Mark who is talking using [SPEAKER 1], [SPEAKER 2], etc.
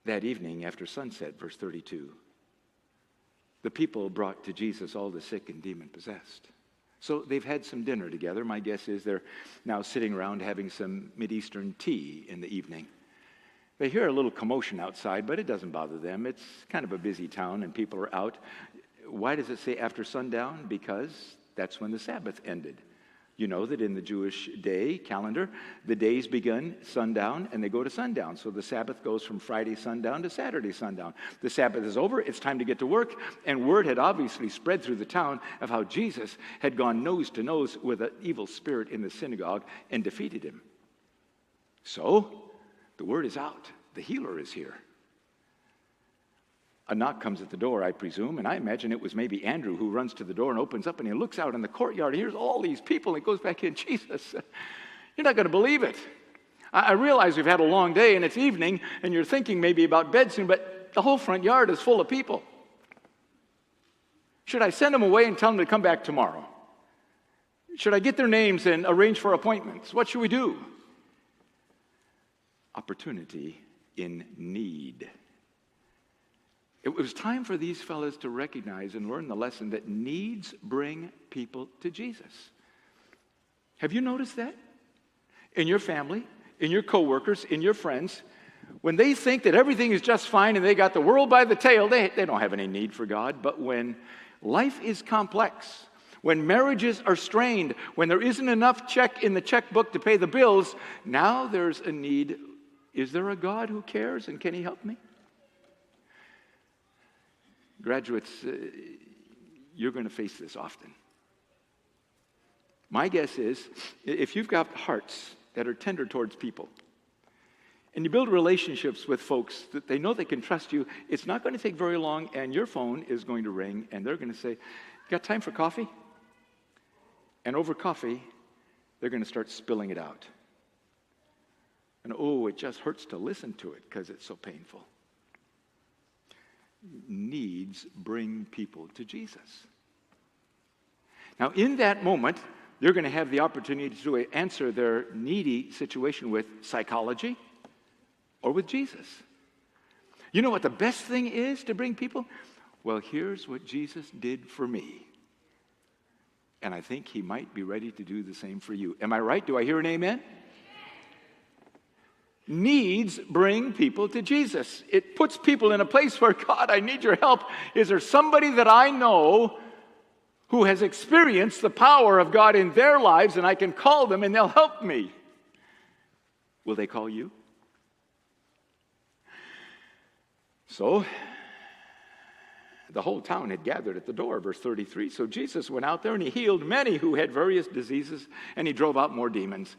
[SPEAKER 1] That evening after sunset, verse 32, the people brought to Jesus all the sick and demon-possessed. So they've had some dinner together. My guess is they're now sitting around having some Mideastern tea in the evening. They hear a little commotion outside, but it doesn't bother them. It's kind of a busy town and people are out. Why does it say after sundown? Because that's when the Sabbath ended. You know that in the Jewish day calendar, the days begin sundown and they go to sundown. So the Sabbath goes from Friday sundown to Saturday sundown. The Sabbath is over, it's time to get to work, and word had obviously spread through the town of how Jesus had gone nose to nose with an evil spirit in the synagogue and defeated him. So the word is out. The healer is here. A knock comes at the door, I presume, and I imagine it was maybe Andrew who runs to the door and opens up, and he looks out in the courtyard. He hears all these people, and he goes back in. Jesus, you're not going to believe it. I realize we've had a long day, and it's evening, and you're thinking maybe about bed soon, but the whole front yard is full of people. Should I send them away and tell them to come back tomorrow? Should I get their names and arrange for appointments? What should we do? Opportunity in need. It was time for these fellas to recognize and learn the lesson that needs bring people to Jesus. Have you noticed that? In your family, in your coworkers, in your friends, when they think that everything is just fine and they got the world by the tail, they don't have any need for God. But when life is complex, when marriages are strained, when there isn't enough check in the checkbook to pay the bills, now there's a need. Is there a God who cares, and can he help me? Graduates, you're going to face this often. My guess is, if you've got hearts that are tender towards people, and you build relationships with folks that they know they can trust you, it's not going to take very long, and your phone is going to ring, and they're going to say, got time for coffee? And over coffee, they're going to start spilling it out. And oh, it just hurts to listen to it because it's so painful. Needs bring people to Jesus. Now, in that moment, they're going to have the opportunity to answer their needy situation with psychology or with Jesus. You know what the best thing is to bring people? Well, here's what Jesus did for me. And I think he might be ready to do the same for you. Am I right? Do I hear an amen? Needs bring people to Jesus. It puts people in a place where, God, I need your help. Is there somebody that I know who has experienced the power of God in their lives, and I can call them and they'll help me? Will they call you? So, the whole town had gathered at the door, verse 33. So Jesus went out there and he healed many who had various diseases, and he drove out more demons.